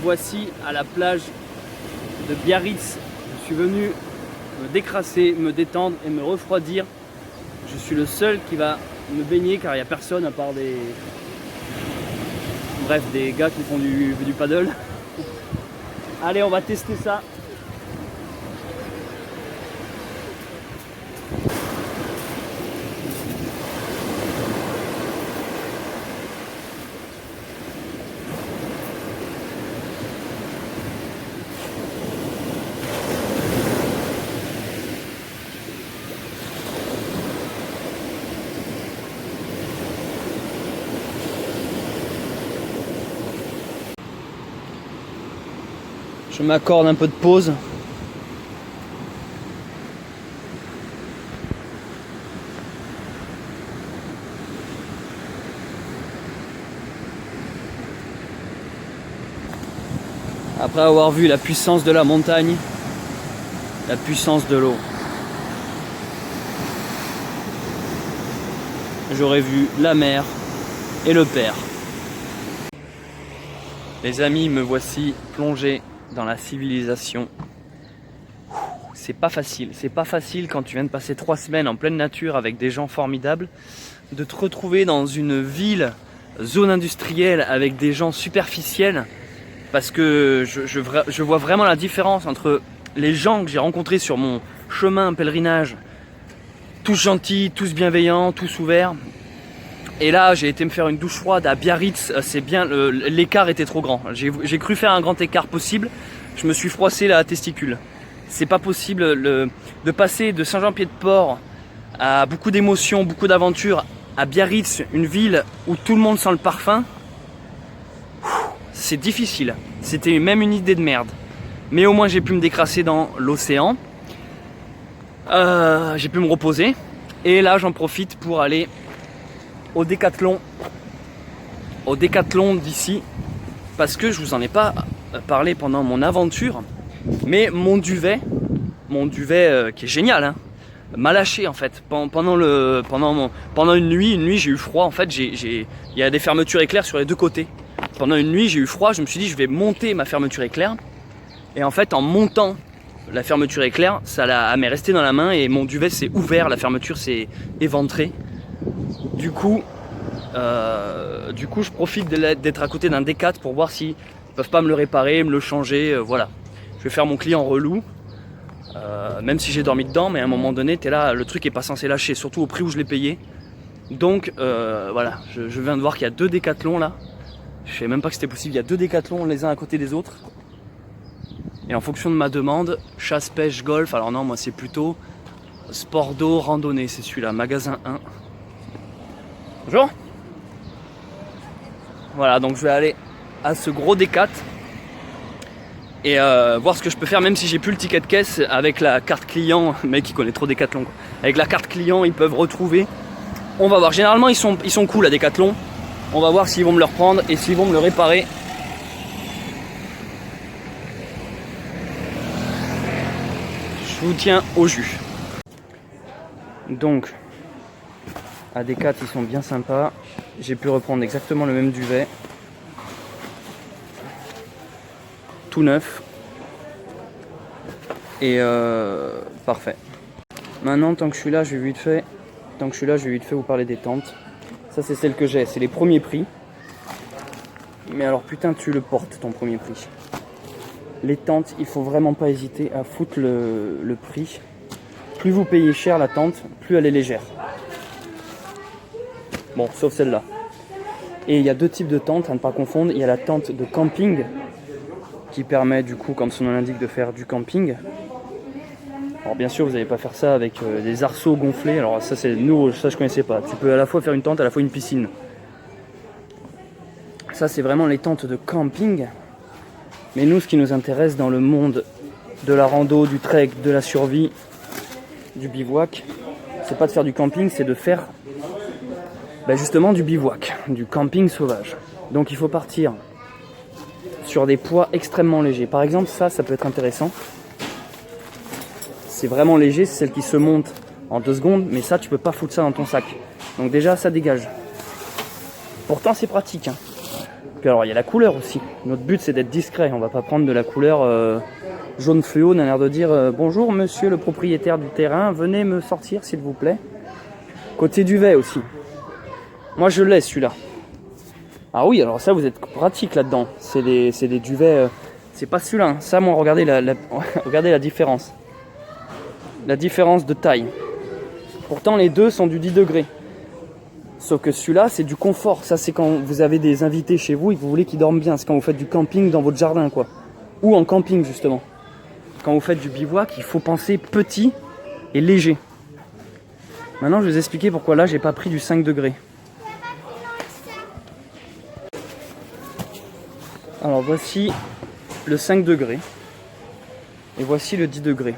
voici à la plage de Biarritz. Je suis venu me décrasser, me détendre et me refroidir. Je suis le seul qui va me baigner car il n'y a personne à part des... Bref, des gars qui font du paddle. Allez, on va tester ça. Je m'accorde un peu de pause. Après avoir vu la puissance de la montagne, la puissance de l'eau, j'aurais vu la mer et le père. Les amis, me voici plongé dans la civilisation. C'est pas facile quand tu viens de passer 3 semaines en pleine nature avec des gens formidables, de te retrouver dans une ville, zone industrielle avec des gens superficiels, parce que je vois vraiment la différence entre les gens que j'ai rencontrés sur mon chemin pèlerinage, tous gentils, tous bienveillants, tous ouverts. Et là, j'ai été me faire une douche froide à Biarritz, c'est bien, l'écart était trop grand. J'ai cru faire un grand écart possible, je me suis froissé la testicule. C'est pas possible de passer de Saint-Jean-Pied-de-Port à beaucoup d'émotions, beaucoup d'aventures, à Biarritz, une ville où tout le monde sent le parfum. C'est difficile, c'était même une idée de merde. Mais au moins j'ai pu me décrasser dans l'océan, j'ai pu me reposer. Et là j'en profite pour aller au Décathlon d'ici, parce que je vous en ai pas parlé pendant mon aventure, mais mon duvet qui est génial, hein, m'a lâché en fait pendant une nuit j'ai eu froid en fait. Il y a des fermetures éclairs sur les deux côtés. Pendant une nuit j'ai eu froid, je me suis dit je vais monter ma fermeture éclair, et en fait en montant la fermeture éclair, ça m'est resté dans la main et mon duvet s'est ouvert, la fermeture s'est éventrée. Du coup, je profite d'être à côté d'un Décat pour voir s'ils peuvent pas me le réparer, me le changer, voilà. Je vais faire mon client relou, même si j'ai dormi dedans, mais à un moment donné, t'es là, le truc est pas censé lâcher, surtout au prix où je l'ai payé. Donc voilà, je viens de voir qu'il y a 2 Décathlons là. Je savais même pas que c'était possible, il y a 2 Décathlons les uns à côté des autres. Et en fonction de ma demande, chasse, pêche, golf, alors non, moi c'est plutôt sport d'eau, randonnée, c'est celui-là, magasin 1. Bonjour. Voilà, donc je vais aller à ce gros Décat et voir ce que je peux faire, même si j'ai plus le ticket de caisse, avec la carte client. Le mec il connaît trop Décathlon quoi. Avec la carte client ils peuvent retrouver. On va voir, généralement ils sont cool à Décathlon. On va voir s'ils vont me le reprendre et s'ils vont me le réparer. Je vous tiens au jus. Donc à Décat ils sont bien sympas. J'ai pu reprendre exactement le même duvet, tout neuf, et parfait. Maintenant tant que je suis là je vais vite fait vous parler des tentes. Ça c'est celle que j'ai, c'est les premiers prix. Mais alors putain tu le portes ton premier prix. Les tentes, il faut vraiment pas hésiter à foutre le prix. Plus vous payez cher la tente, plus elle est légère. Bon, sauf celle-là. Et il y a 2 types de tentes à ne pas confondre. Il y a la tente de camping qui permet du coup, comme son nom l'indique, de faire du camping. Alors bien sûr, vous n'allez pas faire ça avec des arceaux gonflés. Alors ça c'est nouveau, ça je connaissais pas. Tu peux à la fois faire une tente, à la fois une piscine. Ça c'est vraiment les tentes de camping. Mais nous, ce qui nous intéresse dans le monde de la rando, du trek, de la survie, du bivouac, c'est pas de faire du camping, c'est de faire justement du bivouac, du camping sauvage. Donc il faut partir sur des poids extrêmement légers. Par exemple, ça peut être intéressant. C'est vraiment léger, c'est celle qui se monte en 2 secondes, mais ça, tu peux pas foutre ça dans ton sac. Donc déjà, ça dégage. Pourtant, c'est pratique, hein. Puis alors il y a la couleur aussi. Notre but c'est d'être discret, on va pas prendre de la couleur jaune fluo, d'un air de dire bonjour monsieur le propriétaire du terrain, venez me sortir s'il vous plaît. Côté duvet aussi. Moi je l'ai celui-là. Ah oui, alors ça vous êtes pratique là-dedans. C'est des duvets, c'est pas celui-là. Hein. Ça moi regardez regardez la différence. La différence de taille. Pourtant les deux sont du 10 degrés. Sauf que celui-là c'est du confort. Ça c'est quand vous avez des invités chez vous et que vous voulez qu'ils dorment bien. C'est quand vous faites du camping dans votre jardin quoi. Ou en camping justement. Quand vous faites du bivouac, il faut penser petit et léger. Maintenant je vais vous expliquer pourquoi là j'ai pas pris du 5 degrés. Alors voici le 5 degrés et voici le 10 degrés.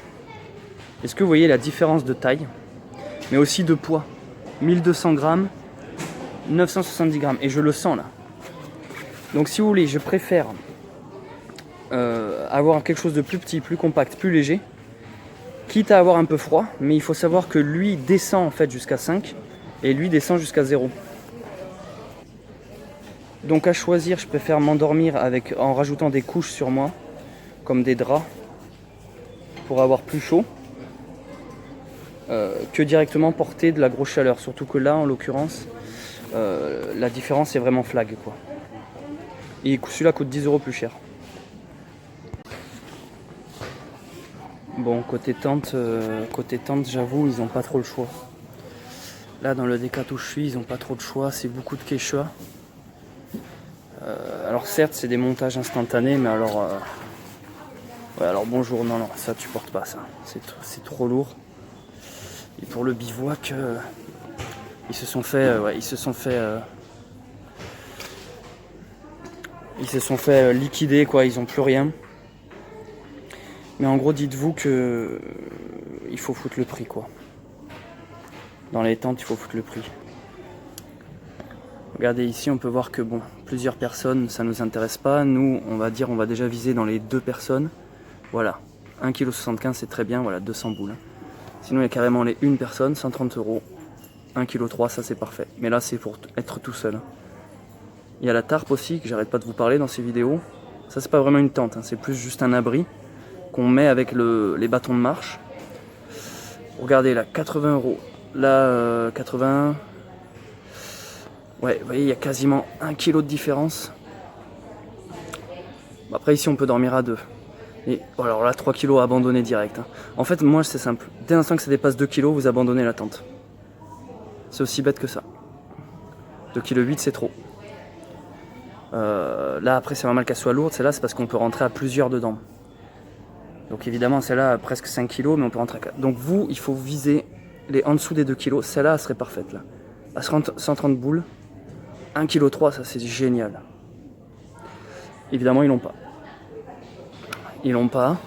Est-ce que vous voyez la différence de taille, mais aussi de poids? 1200 grammes, 970 grammes et je le sens là. Donc si vous voulez, je préfère avoir quelque chose de plus petit, plus compact, plus léger, quitte à avoir un peu froid, mais il faut savoir que lui descend en fait jusqu'à 5 et lui descend jusqu'à 0. Donc à choisir, je préfère m'endormir en rajoutant des couches sur moi, comme des draps, pour avoir plus chaud, que directement porter de la grosse chaleur. Surtout que là, en l'occurrence, la différence est vraiment flag, quoi. Et celui-là coûte 10 € plus cher. Bon, côté tente, j'avoue, ils n'ont pas trop le choix. Là, dans le Decat où je suis, ils n'ont pas trop de choix, c'est beaucoup de Quechua. Alors certes c'est des montages instantanés mais alors ouais, alors bonjour, non ça tu portes pas ça, c'est trop lourd. Et pour le bivouac ils se sont fait liquider quoi, ils ont plus rien. Mais en gros dites-vous que il faut foutre le prix quoi. Dans les tentes il faut foutre le prix. Regardez ici, on peut voir que bon, plusieurs personnes, ça ne nous intéresse pas. Nous, on va déjà viser dans les 2 personnes. Voilà, 1,75 kg, c'est très bien, voilà, 200 boules. Sinon, il y a carrément les 1 personne, 130 €. 1,3 kg, ça c'est parfait. Mais là, c'est pour être tout seul. Il y a la tarpe aussi, que j'arrête pas de vous parler dans ces vidéos. Ça, c'est pas vraiment une tente, hein, c'est plus juste un abri qu'on met avec les bâtons de marche. Regardez là, 80 €. Là, 80. Ouais, vous voyez, il y a quasiment 1 kg de différence. Bon, après, ici, on peut dormir à 2. Et bon, alors là, 3 kg abandonné direct. Hein. En fait, moi, c'est simple. Dès l'instant que ça dépasse 2 kg, vous abandonnez la tente. C'est aussi bête que ça. 2,8 kg, c'est trop. Là, après, c'est normal qu'elle soit lourde. Celle-là, c'est parce qu'on peut rentrer à plusieurs dedans. Donc, évidemment, celle-là, presque 5 kg, mais on peut rentrer à 4. Donc, vous, il faut viser les en dessous des 2 kg. Celle-là, elle serait parfaite, là. À 130 boules. 1,3 kg, ça c'est génial. Évidemment, ils l'ont pas. Ils l'ont pas.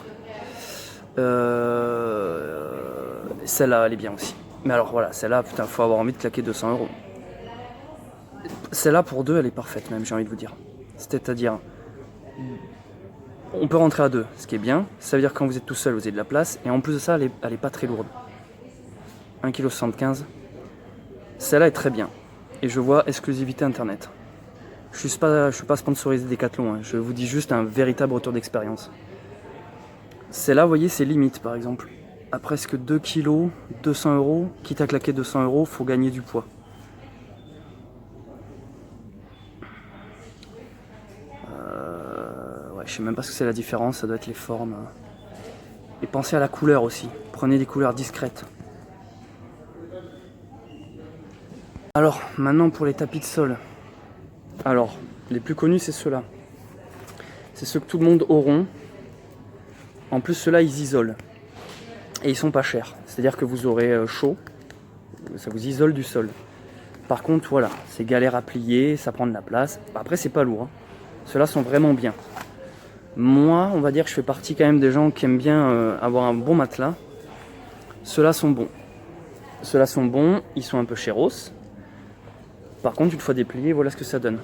Celle-là, elle est bien aussi. Mais alors voilà, celle-là, putain, faut avoir envie de claquer 200 €. Celle-là, pour 2, elle est parfaite même, j'ai envie de vous dire. C'est-à-dire, on peut rentrer à 2, ce qui est bien. Ça veut dire que quand vous êtes tout seul, vous avez de la place. Et en plus de ça, elle est pas très lourde. 1,75 kg. Celle-là est très bien. Et je vois exclusivité internet. Je suis pas sponsorisé Decathlon, hein. Je vous dis juste un véritable retour d'expérience. Celle-là, vous voyez, c'est limite par exemple. À presque 2 kg, 200 €, quitte à claquer 200 €, faut gagner du poids. Ouais, je sais même pas ce que c'est la différence, ça doit être les formes. Et pensez à la couleur aussi. Prenez des couleurs discrètes. Alors, maintenant pour les tapis de sol. Alors, les plus connus, c'est ceux-là. C'est ceux que tout le monde auront. En plus, ceux-là, ils isolent. Et ils sont pas chers. C'est-à-dire que vous aurez chaud. Ça vous isole du sol. Par contre, voilà, c'est galère à plier, ça prend de la place. Après, c'est pas lourd. Hein. Ceux-là sont vraiment bien. Moi, on va dire que je fais partie quand même des gens qui aiment bien avoir un bon matelas. Ceux-là sont bons. Ceux-là sont bons, ils sont un peu chéros. Par contre, une fois déplié, voilà ce que ça donne.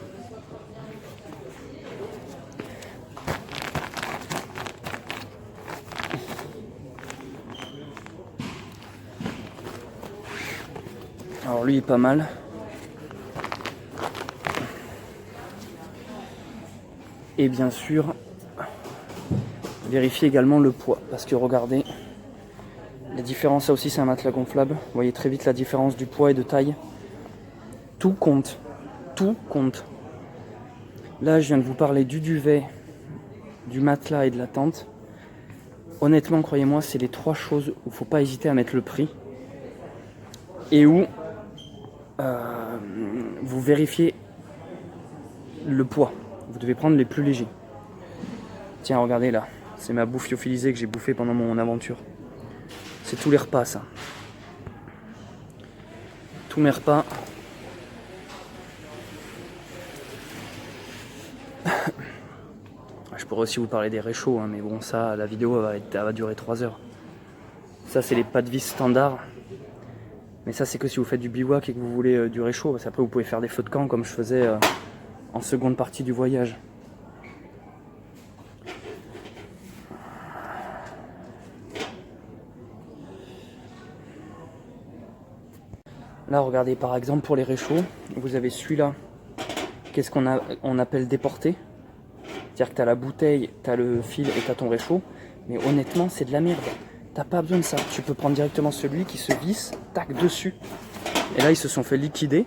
Alors lui, il est pas mal. Et bien sûr, vérifiez également le poids. Parce que regardez, la différence, ça aussi c'est un matelas gonflable. Vous voyez très vite la différence du poids et de taille. Tout compte. Tout compte. Là, je viens de vous parler du duvet, du matelas et de la tente. Honnêtement, croyez-moi, c'est les 3 choses où il ne faut pas hésiter à mettre le prix. Et où vous vérifiez le poids. Vous devez prendre les plus légers. Tiens, regardez là. C'est ma bouffe lyophilisée que j'ai bouffée pendant mon aventure. C'est tous les repas, ça. Tous mes repas. Je pourrais aussi vous parler des réchauds, hein, mais bon, ça, la vidéo elle va durer 3 heures. Ça, c'est les pas de vis standards. Mais ça, c'est que si vous faites du bivouac et que vous voulez du réchaud. Parce qu'après, vous pouvez faire des feux de camp comme je faisais en seconde partie du voyage. Là, regardez, par exemple, pour les réchauds, vous avez celui-là. Qu'est-ce qu'on appelle déporté? C'est-à-dire que tu as la bouteille, tu as le fil et tu as ton réchaud. Mais honnêtement, c'est de la merde. T'as pas besoin de ça. Tu peux prendre directement celui qui se visse, tac, dessus. Et là, ils se sont fait liquider.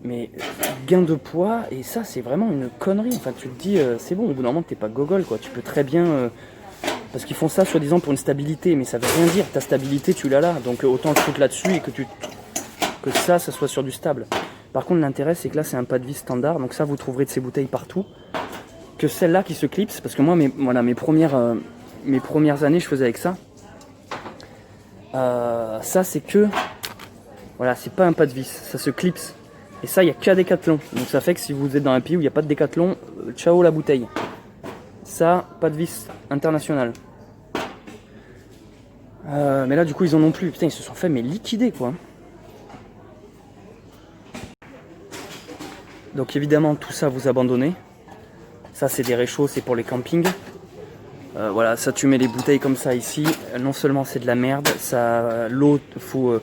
Mais gain de poids, et ça, c'est vraiment une connerie. Enfin, tu te dis, c'est bon, au bout d'un moment, t'es pas gogol, quoi. Tu peux très bien... parce qu'ils font ça, soi-disant, pour une stabilité. Mais ça veut rien dire. Ta stabilité, tu l'as là. Donc, autant te foutre là-dessus et que ça soit sur du stable. Par contre, l'intérêt, c'est que là, c'est un pas de vis standard. Donc ça, vous trouverez de ces bouteilles partout. Que celle-là qui se clipse, parce que moi, mes premières années, je faisais avec ça. Ça, c'est que... Voilà, c'est pas un pas de vis, ça se clipse. Et ça, il n'y a qu'à Decathlon. Donc ça fait que si vous êtes dans un pays où il n'y a pas de Decathlon, ciao la bouteille. Ça, pas de vis international. Mais là, du coup, ils en ont plus. Putain, ils se sont fait mais liquider, quoi. Donc évidemment, tout ça, vous abandonnez. Ça, c'est des réchauds, c'est pour les campings. Voilà, ça, tu mets les bouteilles comme ça ici. Non seulement c'est de la merde, l'eau, il faut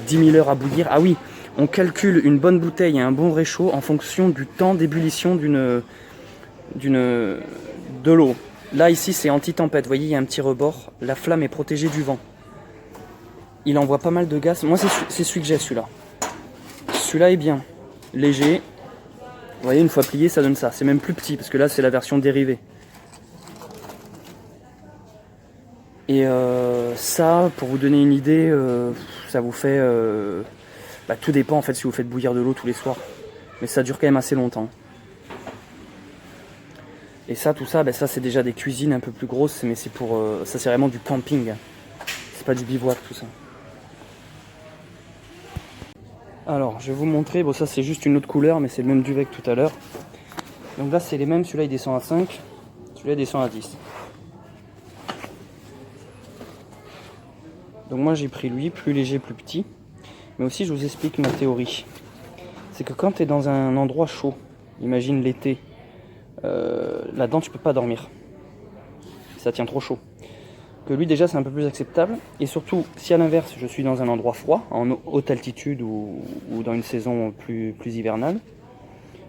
10 000 heures à bouillir. Ah oui, on calcule une bonne bouteille et un bon réchaud en fonction du temps d'ébullition de l'eau. Là, ici, c'est anti-tempête. Vous voyez, il y a un petit rebord. La flamme est protégée du vent. Il envoie pas mal de gaz. Moi, c'est celui que j'ai, celui-là. Celui-là est bien. Léger. Vous voyez, une fois plié, ça donne ça. C'est même plus petit, parce que là, c'est la version dérivée. Et ça, pour vous donner une idée, ça vous fait... tout dépend, en fait, si vous faites bouillir de l'eau tous les soirs. Mais ça dure quand même assez longtemps. Et ça, tout ça, ça, c'est déjà des cuisines un peu plus grosses, mais c'est pour... ça, c'est vraiment du camping. C'est pas du bivouac, tout ça. Alors, je vais vous montrer. Bon, ça, c'est juste une autre couleur, mais c'est le même duvet que tout à l'heure. Donc là, c'est les mêmes. Celui-là, il descend à 5. Celui-là, il descend à 10. Donc moi, j'ai pris lui, plus léger, plus petit. Mais aussi, je vous explique ma théorie. C'est que quand tu es dans un endroit chaud, imagine l'été, là-dedans, tu peux pas dormir. Ça tient trop chaud. Que lui, déjà, c'est un peu plus acceptable. Et surtout, si à l'inverse, je suis dans un endroit froid, en haute altitude ou dans une saison plus hivernale,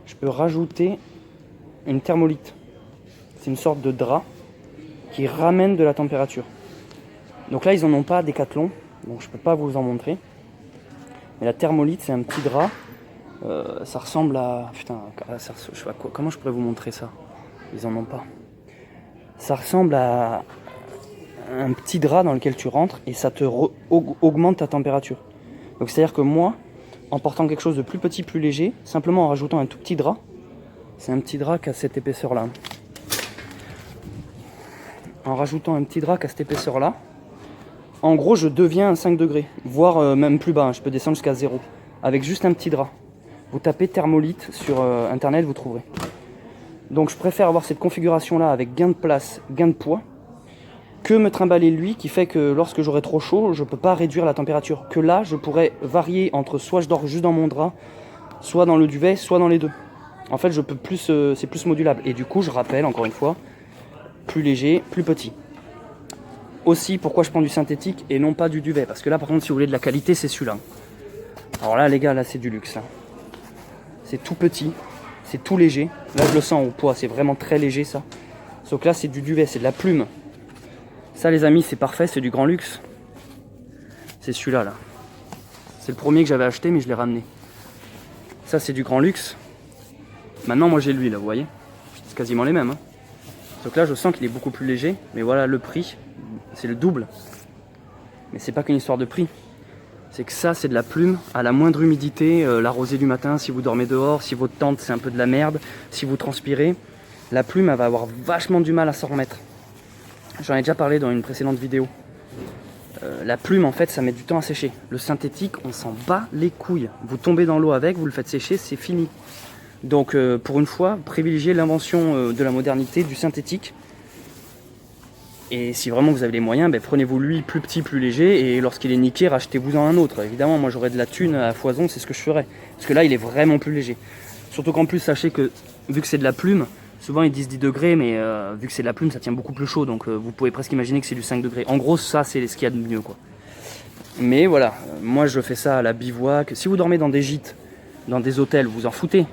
je peux rajouter une thermolite. C'est une sorte de drap qui ramène de la température. Donc là, ils en ont pas à Decathlon, donc je peux pas vous en montrer. Mais la thermolite, c'est un petit drap. Ça ressemble à... Putain, je sais pas quoi. Comment je pourrais vous montrer ça? Ils en ont pas. Ça ressemble à un petit drap dans lequel tu rentres et ça te augmente ta température. Donc c'est-à-dire que moi, en portant quelque chose de plus petit, plus léger, simplement en rajoutant un tout petit drap, c'est un petit drap qui a cette épaisseur-là. En rajoutant un petit drap qui a cette épaisseur-là, en gros, je deviens à 5 degrés, voire même plus bas. Je peux descendre jusqu'à 0, avec juste un petit drap. Vous tapez thermolite sur internet, vous trouverez. Donc je préfère avoir cette configuration-là avec gain de place, gain de poids, que me trimballer lui, qui fait que lorsque j'aurai trop chaud, je ne peux pas réduire la température. Que là, je pourrais varier entre soit je dors juste dans mon drap, soit dans le duvet, soit dans les deux. En fait, je peux plus, c'est plus modulable. Et du coup, je rappelle, encore une fois, plus léger, plus petit. Aussi, pourquoi je prends du synthétique et non pas du duvet. Parce que là, par contre, si vous voulez de la qualité, c'est celui-là. Alors là, les gars, là, c'est du luxe. Là. C'est tout petit. c'est tout léger. Là je le sens au poids, c'est vraiment très léger ça. Sauf que là c'est du duvet, c'est de la plume. Ça les amis c'est parfait, c'est du grand luxe. C'est celui-là là. C'est le premier que j'avais acheté mais je l'ai ramené. Ça c'est du grand luxe. Maintenant moi j'ai lui là, vous voyez. C'est quasiment les mêmes. Hein. Sauf que là je sens qu'il est beaucoup plus léger. Mais voilà le prix, c'est le double. Mais c'est pas qu'une histoire de prix. C'est que ça c'est de la plume à la moindre humidité, l'arroser du matin si vous dormez dehors, si votre tente c'est un peu de la merde, si vous transpirez, la plume elle va avoir vachement du mal à s'en remettre. J'en ai déjà parlé dans une précédente vidéo. La plume en fait ça met du temps à sécher. Le synthétique on s'en bat les couilles. Vous tombez dans l'eau avec, vous le faites sécher, c'est fini. Donc pour une fois, privilégiez l'invention de la modernité, du synthétique. Et si vraiment vous avez les moyens, ben, prenez-vous lui plus petit, plus léger, et lorsqu'il est niqué, rachetez-vous-en un autre. Évidemment, moi j'aurais de la thune à foison, c'est ce que je ferais. Parce que là, il est vraiment plus léger. Surtout qu'en plus, sachez que, vu que c'est de la plume, souvent ils disent 10 degrés, mais vu que c'est de la plume, ça tient beaucoup plus chaud, donc vous pouvez presque imaginer que c'est du 5 degrés. En gros, ça, c'est ce qu'il y a de mieux, quoi. Mais voilà, moi je fais ça à la bivouac. Si vous dormez dans des gîtes, dans des hôtels, vous en foutez.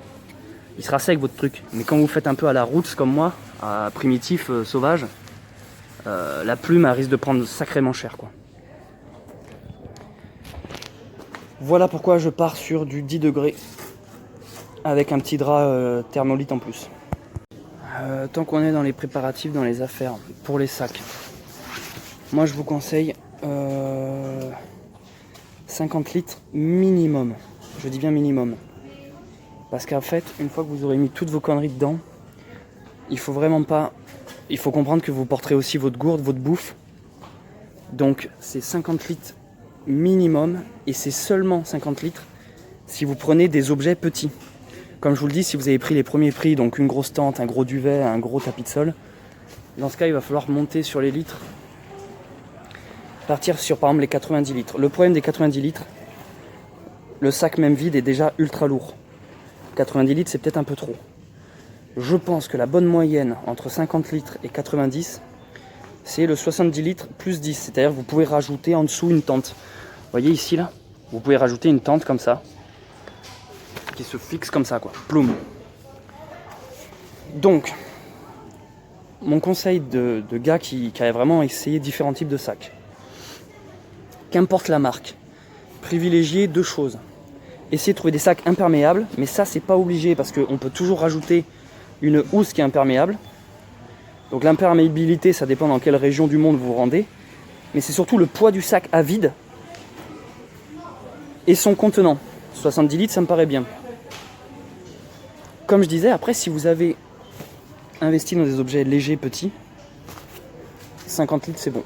Il sera sec votre truc. Mais quand vous faites un peu à la roots comme moi, à primitif, sauvage, la plume elle risque de prendre sacrément cher quoi. Voilà pourquoi je pars sur du 10 degrés avec un petit drap thermolite en plus. Tant qu'on est dans les préparatifs, dans les affaires, pour les sacs, moi je vous conseille 50 litres minimum. Je dis bien minimum. Parce qu'en fait, une fois que vous aurez mis toutes vos conneries dedans, il faut vraiment pas... Il faut comprendre que vous porterez aussi votre gourde, votre bouffe. Donc c'est 50 litres minimum et c'est seulement 50 litres si vous prenez des objets petits. Comme je vous le dis, si vous avez pris les premiers prix, donc une grosse tente, un gros duvet, un gros tapis de sol, dans ce cas il va falloir monter sur les litres, partir sur par exemple les 90 litres. Le problème des 90 litres, le sac même vide est déjà ultra lourd. 90 litres c'est peut-être un peu trop. Je pense que la bonne moyenne entre 50 litres et 90, c'est le 70 litres plus 10. C'est-à-dire que vous pouvez rajouter en dessous une tente. Vous voyez ici, là, vous pouvez rajouter une tente comme ça, qui se fixe comme ça, quoi. Ploum. Donc, mon conseil de gars qui a vraiment essayé différents types de sacs. Qu'importe la marque, privilégiez deux choses. Essayez de trouver des sacs imperméables, mais ça, c'est pas obligé, parce qu'on peut toujours rajouter une housse qui est imperméable. Donc l'imperméabilité, ça dépend dans quelle région du monde vous vous rendez. Mais c'est surtout le poids du sac à vide et son contenant. 70 litres, ça me paraît bien. Comme je disais, après, si vous avez investi dans des objets légers, petits, 50 litres, c'est bon.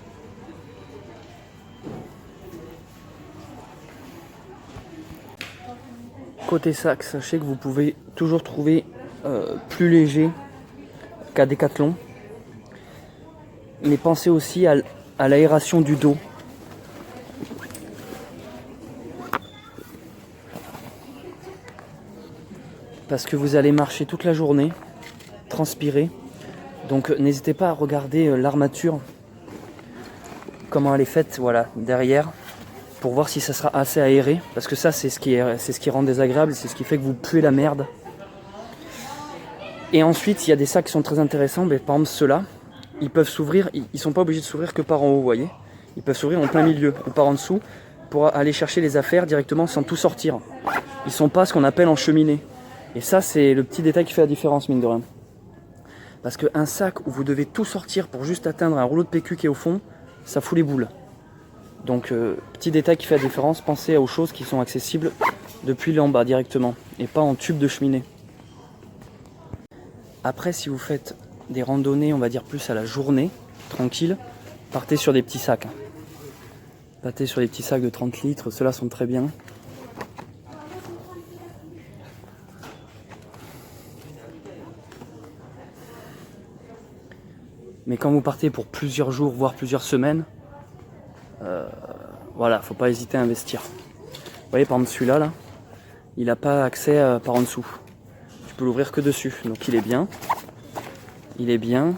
Côté sac, sachez que vous pouvez toujours trouver plus léger qu'à Decathlon. Mais pensez aussi à l'aération du dos. Parce que vous allez marcher toute la journée, transpirer. Donc n'hésitez pas à regarder l'armature, comment elle est faite, voilà, derrière, pour voir si ça sera assez aéré. Parce que ça, c'est ce qui rend désagréable, c'est ce qui fait que vous puez la merde. Et ensuite, il y a des sacs qui sont très intéressants, mais par exemple ceux-là, ils peuvent s'ouvrir, ils sont pas obligés de s'ouvrir que par en haut, vous voyez. Ils peuvent s'ouvrir en plein milieu ou par en dessous pour aller chercher les affaires directement sans tout sortir. Ils sont pas ce qu'on appelle en cheminée. Et ça, c'est le petit détail qui fait la différence, mine de rien. Parce qu'un sac où vous devez tout sortir pour juste atteindre un rouleau de PQ qui est au fond, ça fout les boules. Donc, petit détail qui fait la différence, pensez aux choses qui sont accessibles depuis l'en bas directement et pas en tube de cheminée. Après, si vous faites des randonnées, on va dire plus à la journée, tranquille, partez sur des petits sacs. Partez sur des petits sacs de 30 litres, ceux-là sont très bien. Mais quand vous partez pour plusieurs jours, voire plusieurs semaines, voilà, faut pas hésiter à investir. Vous voyez, par exemple celui-là, là, il n'a pas accès par en dessous. Tu peux l'ouvrir que dessus, donc il est bien. Il est bien.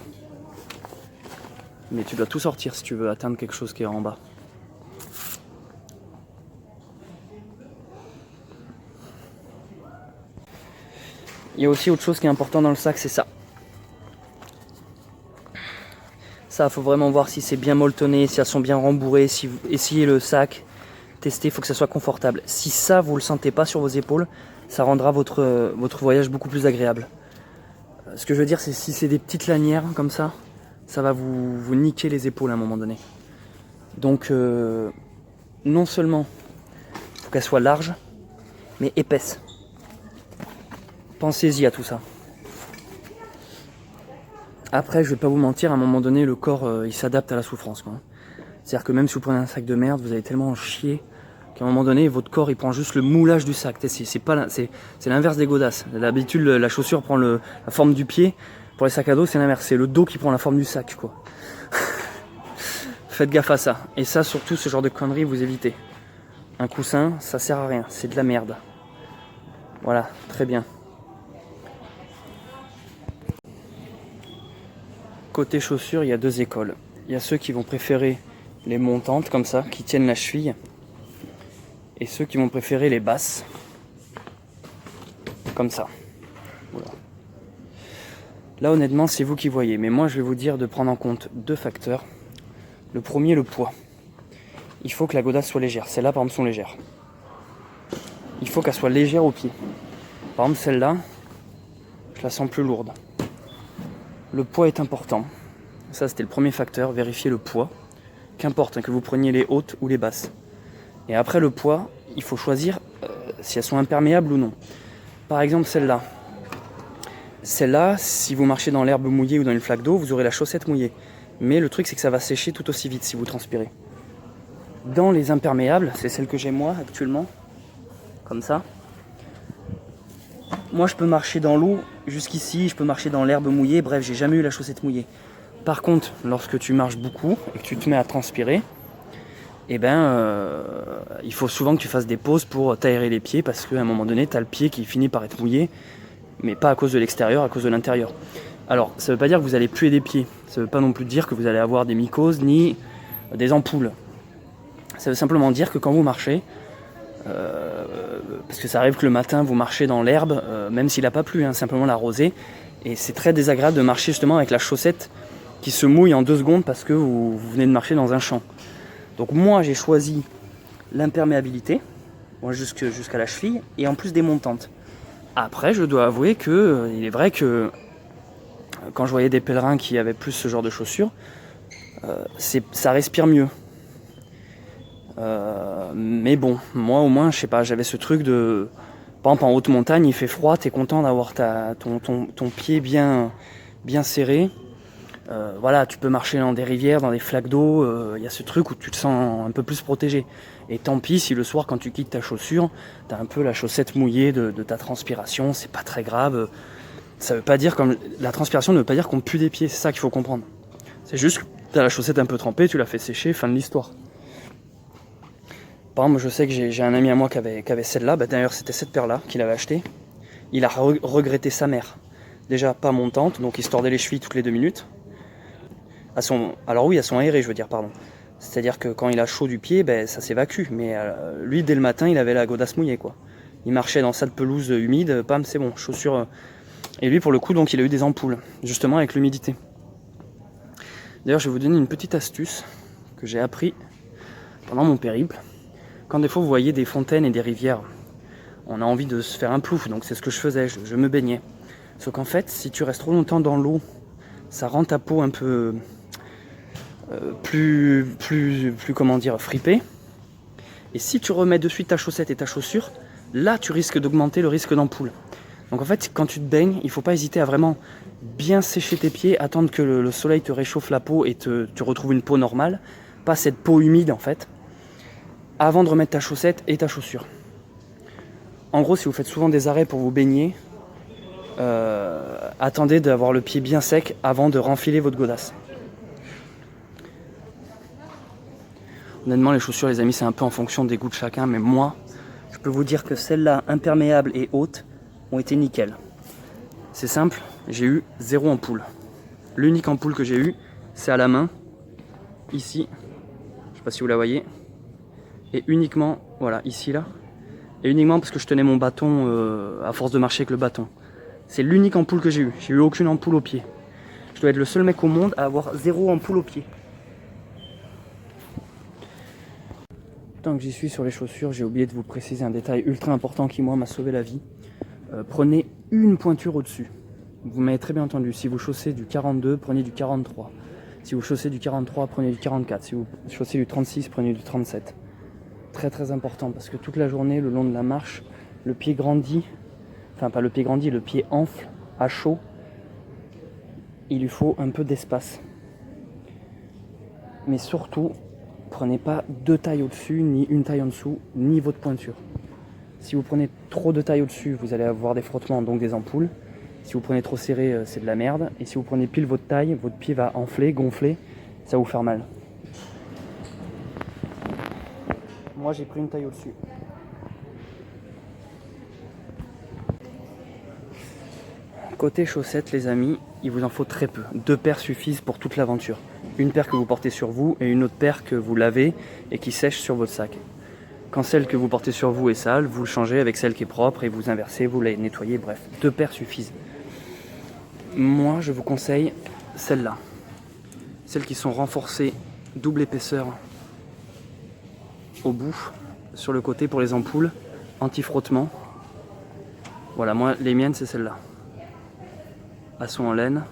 Mais tu dois tout sortir si tu veux atteindre quelque chose qui est en bas. Il y a aussi autre chose qui est important dans le sac, c'est ça. Ça, faut vraiment voir si c'est bien molletonné, si elles sont bien rembourrées, si vous essayez le sac, testez, il faut que ça soit confortable. Si ça, vous le sentez pas sur vos épaules, ça rendra votre voyage beaucoup plus agréable. Ce que je veux dire, c'est si c'est des petites lanières comme ça va vous niquer les épaules à un moment donné. Donc, non seulement il faut qu'elle soit large, mais épaisse. Pensez-y à tout ça. Après, je vais pas vous mentir, à un moment donné, le corps, il s'adapte à la souffrance, quoi. C'est-à-dire que même si vous prenez un sac de merde, vous allez tellement en chier qu'à un moment donné, votre corps, il prend juste le moulage du sac. C'est l'inverse des godasses. D'habitude, la chaussure prend la forme du pied. Pour les sacs à dos, c'est l'inverse. C'est le dos qui prend la forme du sac, quoi. Faites gaffe à ça. Et ça, surtout, ce genre de conneries, vous évitez. Un coussin, ça sert à rien. C'est de la merde. Voilà, très bien. Côté chaussures, il y a deux écoles. Il y a ceux qui vont préférer les montantes, comme ça, qui tiennent la cheville. Et ceux qui vont préférer les basses, comme ça. Voilà. Là, honnêtement, c'est vous qui voyez. Mais moi, je vais vous dire de prendre en compte deux facteurs. Le premier, le poids. Il faut que la godasse soit légère. Celles-là, par exemple, sont légères. Il faut qu'elle soit légère au pied. Par exemple, celle-là, je la sens plus lourde. Le poids est important. Ça, c'était le premier facteur. Vérifiez le poids. Qu'importe, que vous preniez les hautes ou les basses. Et après le poids, il faut choisir si elles sont imperméables ou non. Par exemple, celle-là. Celle-là, si vous marchez dans l'herbe mouillée ou dans une flaque d'eau, vous aurez la chaussette mouillée. Mais le truc, c'est que ça va sécher tout aussi vite si vous transpirez. Dans les imperméables, c'est celle que j'ai moi actuellement, comme ça. Moi, je peux marcher dans l'eau jusqu'ici, je peux marcher dans l'herbe mouillée, bref, j'ai jamais eu la chaussette mouillée. Par contre, lorsque tu marches beaucoup et que tu te mets à transpirer, eh ben, il faut souvent que tu fasses des pauses pour t'aérer les pieds parce qu'à un moment donné, tu as le pied qui finit par être mouillé, mais pas à cause de l'extérieur, à cause de l'intérieur. Alors, ça ne veut pas dire que vous allez puer des pieds, ça ne veut pas non plus dire que vous allez avoir des mycoses ni des ampoules. Ça veut simplement dire que quand vous marchez, parce que ça arrive que le matin vous marchez dans l'herbe, même s'il n'a pas plu, hein, simplement la rosée, et c'est très désagréable de marcher justement avec la chaussette qui se mouille en 2 secondes parce que vous venez de marcher dans un champ. Donc moi j'ai choisi l'imperméabilité, jusqu'à la cheville, et en plus des montantes. Après je dois avouer que il est vrai que quand je voyais des pèlerins qui avaient plus ce genre de chaussures, ça respire mieux. Mais bon, moi au moins, je sais pas, j'avais ce truc de... Par exemple en haute montagne, il fait froid, t'es content d'avoir ton pied bien serré. Voilà, tu peux marcher dans des rivières, dans des flaques d'eau, y a ce truc où tu te sens un peu plus protégé. Et tant pis si le soir quand tu quittes ta chaussure, t'as un peu la chaussette mouillée de ta transpiration, c'est pas très grave. Ça veut pas dire, comme la transpiration ne veut pas dire qu'on pue des pieds, c'est ça qu'il faut comprendre. C'est juste que t'as la chaussette un peu trempée, tu l'as fait sécher, fin de l'histoire. Par exemple, je sais que j'ai un ami à moi qui avait celle-là, d'ailleurs c'était cette paire-là qu'il avait acheté. Il a regretté sa mère. Déjà pas montante, donc il se tordait les chevilles toutes les 2 minutes. Alors oui, elles sont aérées, je veux dire, pardon. C'est-à-dire que quand il a chaud du pied, ça s'évacue. Mais lui, dès le matin, il avait la godasse mouillée, quoi. Il marchait dans cette pelouse humide, pam, c'est bon, chaussures. Et lui, pour le coup, donc, il a eu des ampoules, justement avec l'humidité. D'ailleurs, je vais vous donner une petite astuce que j'ai appris pendant mon périple. Quand des fois, vous voyez des fontaines et des rivières, on a envie de se faire un plouf, donc c'est ce que je faisais, je me baignais. Sauf qu'en fait, si tu restes trop longtemps dans l'eau, ça rend ta peau un peu... plus comment dire, fripé. Et si tu remets de suite ta chaussette et ta chaussure, là tu risques d'augmenter le risque d'ampoule. Donc en fait, quand tu te baignes, il ne faut pas hésiter à vraiment bien sécher tes pieds, attendre que le soleil te réchauffe la peau et tu retrouves une peau normale, pas cette peau humide en fait, avant de remettre ta chaussette et ta chaussure. En gros, si vous faites souvent des arrêts pour vous baigner, attendez d'avoir le pied bien sec avant de renfiler votre godasse. Honnêtement, les chaussures, les amis, c'est un peu en fonction des goûts de chacun, mais moi, je peux vous dire que celles-là, imperméables et hautes, ont été nickel. C'est simple, j'ai eu 0 ampoule. L'unique ampoule que j'ai eue, c'est à la main, ici, je sais pas si vous la voyez, et uniquement, voilà, ici, là, et uniquement parce que je tenais mon bâton à force de marcher avec le bâton. C'est l'unique ampoule que j'ai eu. J'ai eu aucune ampoule au pied. Je dois être le seul mec au monde à avoir 0 ampoule au pied. Tant que j'y suis sur les chaussures, j'ai oublié de vous préciser un détail ultra important qui moi m'a sauvé la vie. Prenez une pointure au-dessus. Vous m'avez très bien entendu. Si vous chaussez du 42, prenez du 43. Si vous chaussez du 43, prenez du 44. Si vous chaussez du 36, prenez du 37. Très très important parce que toute la journée, le long de la marche, le pied grandit. Enfin, pas le pied grandit, le pied enfle à chaud. Il lui faut un peu d'espace. Mais surtout, prenez pas 2 tailles au-dessus, ni une taille en dessous, ni votre pointure. Si vous prenez trop de taille au-dessus, vous allez avoir des frottements, donc des ampoules. Si vous prenez trop serré, c'est de la merde. Et si vous prenez pile votre taille, votre pied va enfler, gonfler, ça va vous faire mal. Moi, j'ai pris une taille au-dessus. Côté chaussettes, les amis, il vous en faut très peu. 2 paires suffisent pour toute l'aventure. Une paire que vous portez sur vous et une autre paire que vous lavez et qui sèche sur votre sac. Quand celle que vous portez sur vous est sale, vous le changez avec celle qui est propre et vous inversez, vous la nettoyez, bref. 2 paires suffisent. Moi, je vous conseille celles-là. Celles qui sont renforcées, double épaisseur au bout, sur le côté pour les ampoules, anti-frottement. Voilà, moi, les miennes, c'est celles-là. Elles sont en laine,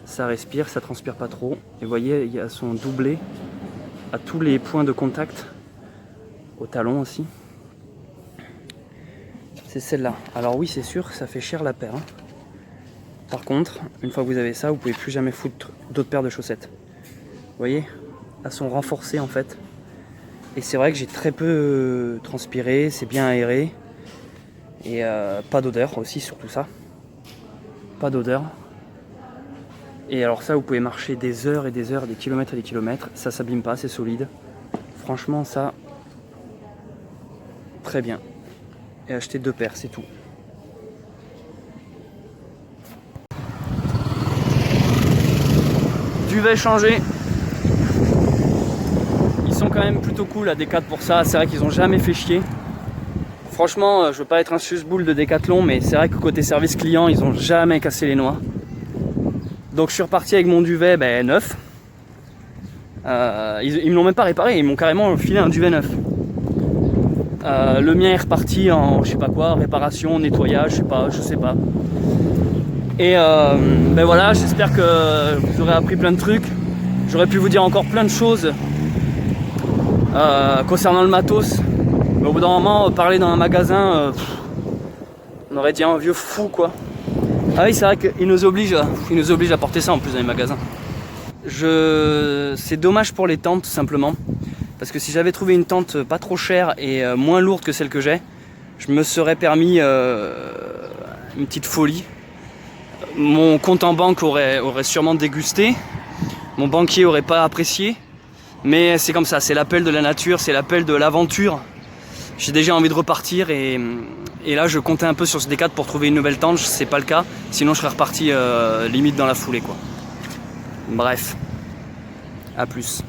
ça respire, ça transpire pas trop. Et vous voyez, elles sont doublées à tous les points de contact, au talon aussi. C'est celle-là. Alors oui, c'est sûr, ça fait cher la paire. Hein. Par contre, une fois que vous avez ça, vous pouvez plus jamais foutre d'autres paires de chaussettes. Vous voyez, elles sont renforcées en fait. Et c'est vrai que j'ai très peu transpiré, c'est bien aéré. Et pas d'odeur aussi, surtout ça. Pas d'odeur. Et alors ça, vous pouvez marcher des heures et des heures, des kilomètres et des kilomètres. Ça s'abîme pas, c'est solide. Franchement, ça, très bien. Et acheter 2 paires, c'est tout. Duvet changé. Ils sont quand même plutôt cool à Decathlon pour ça. C'est vrai qu'ils ont jamais fait chier. Franchement, je veux pas être un suce-boule de Decathlon, mais c'est vrai que côté service client, ils ont jamais cassé les noix. Donc je suis reparti avec mon duvet neuf. Ils me l'ont même pas réparé, ils m'ont carrément filé un duvet neuf. Le mien est reparti en je sais pas quoi, réparation, nettoyage, je sais pas. Et voilà, j'espère que vous aurez appris plein de trucs. J'aurais pu vous dire encore plein de choses concernant le matos. Mais au bout d'un moment, parler dans un magasin, on aurait dit un vieux fou quoi. Ah oui, c'est vrai qu'ils nous obligent à porter ça en plus dans les magasins. C'est dommage pour les tentes tout simplement. Parce que si j'avais trouvé une tente pas trop chère et moins lourde que celle que j'ai, je me serais permis une petite folie. Mon compte en banque aurait sûrement dégusté. Mon banquier aurait pas apprécié. Mais c'est comme ça, c'est l'appel de la nature, c'est l'appel de l'aventure. J'ai déjà envie de repartir et là je comptais un peu sur ce Decathlon pour trouver une nouvelle tente, c'est pas le cas. Sinon je serais reparti limite dans la foulée quoi. Bref, à plus.